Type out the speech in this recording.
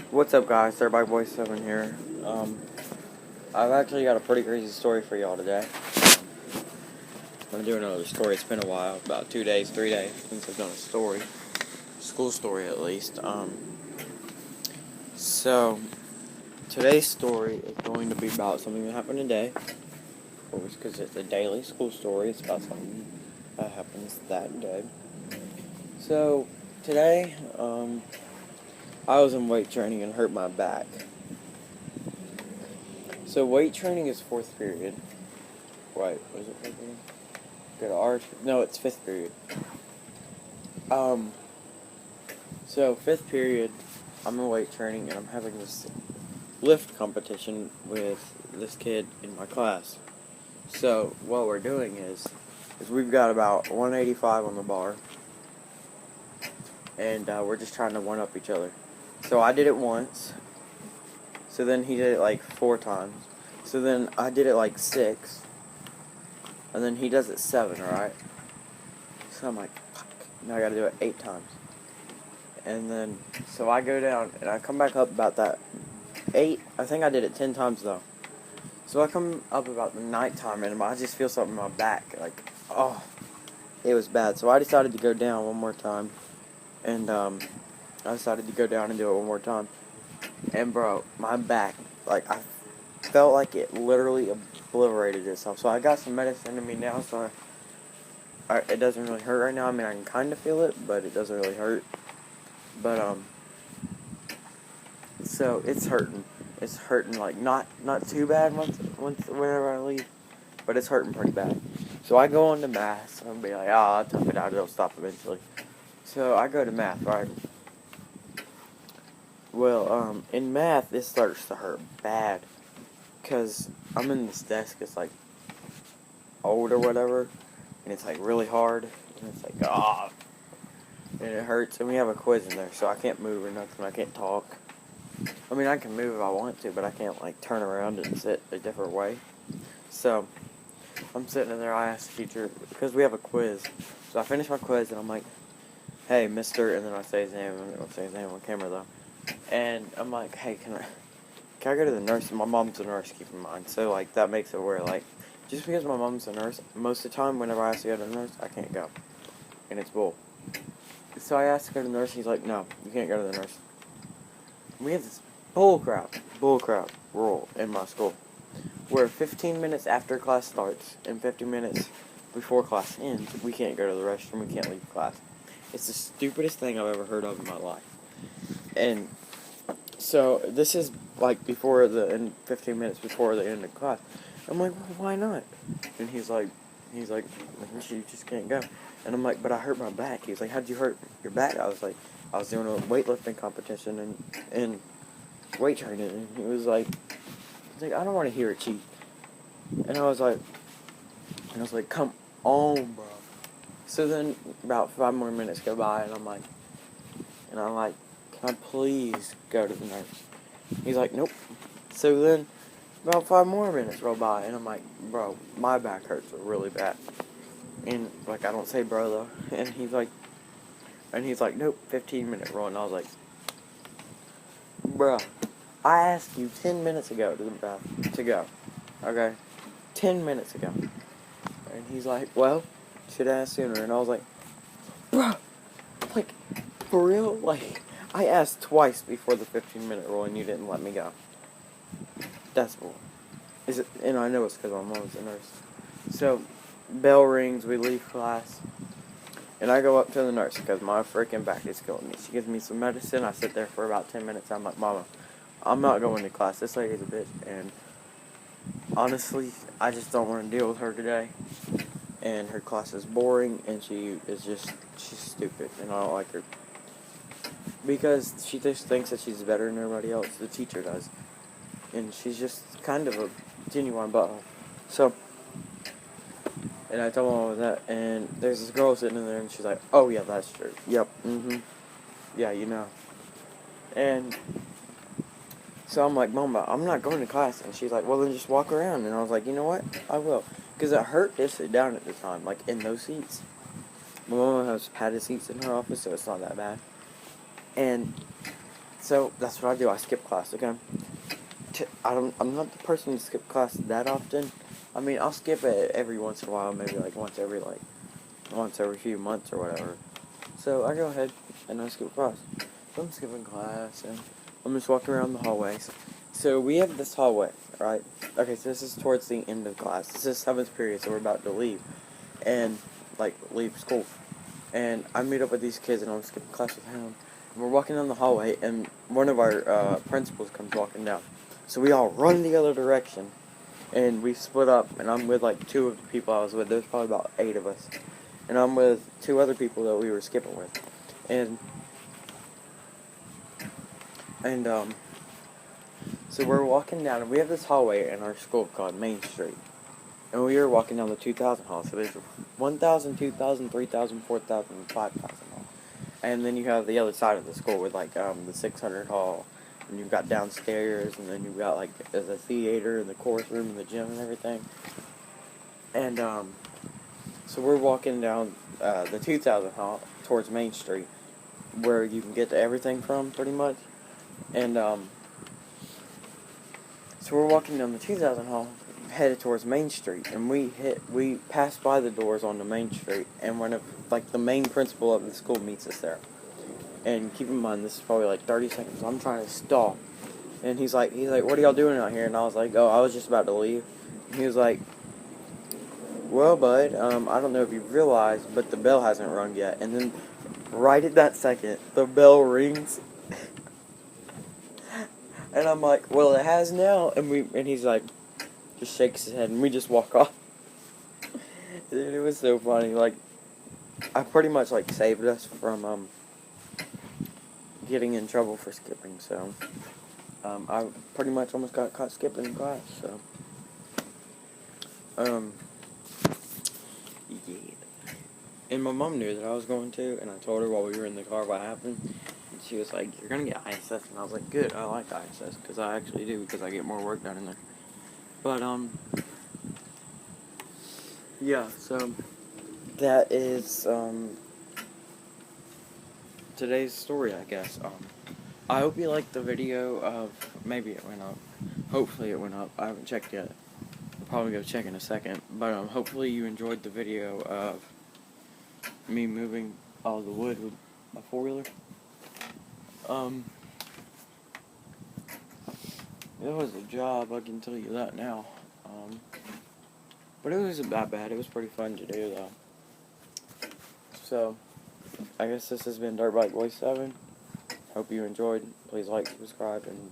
What's up, guys? Third Boy 7 here. I've actually got a pretty crazy story for y'all today. I'm gonna do another story. It's been a while, about 2 days, 3 days since I've done a story, school story at least. So today's story is going to be about something that happened today, of course, because it's a daily school story. It's about something that happens that day. So today, I was in weight training and hurt my back. So weight training is 4th period. Wait, was it 4th period? Go to art. No, it's 5th period. So 5th period, I'm in weight training and I'm having this lift competition with this kid in my class. So what we're doing is we've got about 185 on the bar, and we're just trying to one up each other. So I did it once. So then he did it like 4 times. So then I did it like 6. And then he does it 7, right? So I'm like, fuck. Now I gotta do it 8 times. And then, so I go down, and I come back up about that 8. I think I did it 10 times, though. So I come up about the 9th time, and I just feel something in my back. Like, oh, it was bad. So I decided to go down one more time. And, I decided to go down and do it one more time. And, bro, my back, like, I felt like it literally obliterated itself. So I got some medicine in me now, so it doesn't really hurt right now. I mean, I can kind of feel it, but it doesn't really hurt. But, so it's hurting. It's hurting, like, not too bad whenever I leave, but it's hurting pretty bad. So I go on to math, and I'll be like, I'll tough it out, it'll stop eventually. So I go to math, right? Well, in math, this starts to hurt bad, because I'm in this desk, it's, like, old or whatever, and it's, like, really hard, and it's, like, and it hurts, and we have a quiz in there, so I can't move or nothing, I can't talk. I mean, I can move if I want to, but I can't, like, turn around and sit a different way. So, I'm sitting in there, I ask the teacher, because we have a quiz. So I finish my quiz, and I'm like, hey, mister, and then I say his name. I'm not going to say his name on camera, though. And I'm like, hey, can I go to the nurse? And my mom's a nurse, keep in mind. So, like, that makes it where, like, just because my mom's a nurse, most of the time, whenever I ask to go to the nurse, I can't go. And it's bull. So I asked to go to the nurse, and he's like, no, you can't go to the nurse. We have this bullcrap rule in my school, where 15 minutes after class starts and 50 minutes before class ends, we can't go to the restroom, we can't leave class. It's the stupidest thing I've ever heard of in my life. And so this is like 15 minutes before the end of class. I'm like, well, why not? And he's like, you just can't go. And I'm like, but I hurt my back. He's like, how'd you hurt your back? I was like, I was doing a weightlifting competition and weight training. And he was like, I don't want to hear it, Chief. And I was like, come on, bro. So then about 5 more minutes go by, and I'm like, can I please go to the nurse? He's like, nope. So then about 5 more minutes roll by, and I'm like, bro, my back hurts really bad. And, like, I don't say bro, though. And he's like, nope, 15-minute roll. And I was like, bro, I asked you 10 minutes ago to go. Okay? 10 minutes ago. And he's like, well, should ask sooner. And I was like, bro, like, for real? Like, I asked twice before the 15-minute rule, and you didn't let me go. That's bull. Is it? And I know it's because my mom's a nurse. So, bell rings, we leave class, and I go up to the nurse because my freaking back is killing me. She gives me some medicine. I sit there for about 10 minutes. I'm like, Mama, I'm not going to class. This lady's a bitch, and honestly, I just don't want to deal with her today. And her class is boring, and she's stupid, and I don't like her. Because she just thinks that she's better than everybody else. The teacher does. And she's just kind of a genuine butthole. So, and I told my mom that, and there's this girl sitting in there, and she's like, oh yeah, that's true. Yep, yeah, you know. And so I'm like, Mama, I'm not going to class. And she's like, well, then just walk around. And I was like, you know what? I will. Because it hurt to sit down at the time, like, in those seats. My mama has padded seats in her office, so it's not that bad. And So that's what I do. I skip class. Okay. I'm not the person to skip class that often. I mean, I'll skip it every once in a while, maybe like once every few months or whatever. So I go ahead and I skip class. So I'm skipping class and I'm just walking around the hallways. So we have this hallway, right? Okay, so this is towards the end of class. This is 7th period, so we're about to leave and like leave school. And I meet up with these kids and I'm skipping class with him. And we're walking down the hallway and one of our principals comes walking down. So we all run the other direction and we split up and I'm with like 2 of the people I was with. There's probably about 8 of us. And I'm with 2 other people that we were skipping with. And so we're walking down and we have this hallway in our school called Main Street. And we were walking down the 2000 hall. So there's 1000, 2000, 3000, 4000, and 5000 hall. And then you have the other side of the school with like the 600 hall. And you've got downstairs, and then you've got like the theater and the chorus room and the gym and everything. And so we're walking down the 2000 hall towards Main Street, where you can get to everything from pretty much. And so we're walking down the 2000 hall, headed towards Main Street, and we passed by the doors on the Main Street, and one of like the main principal of the school meets us there. And keep in mind, this is probably like 30 seconds. I'm trying to stall. And he's like, what are y'all doing out here? And I was like, oh, I was just about to leave. And he was like, well, bud, I don't know if you realized, but the bell hasn't rung yet. And then, right at that second, the bell rings. And I'm like, well, it has now. And he's like, just shakes his head, and we just walk off. Dude, it was so funny. Like, I pretty much like saved us from getting in trouble for skipping. So I pretty much almost got caught skipping class. So yeah. And my mom knew that I was going to, and I told her while we were in the car what happened. And she was like, "You're gonna get ISS," and I was like, "Good, I like ISS because I actually do because I get more work done in there." But yeah. So that is today's story, I guess. I hope you liked the video of, maybe it went up. Hopefully it went up. I haven't checked yet. I'll probably go check in a second. But hopefully you enjoyed the video of me moving all the wood with my 4-wheeler. It was a job, I can tell you that now. But it wasn't that bad. It was pretty fun to do, though. So, I guess this has been Dirt Bike Boy 7. Hope you enjoyed. Please like, subscribe, and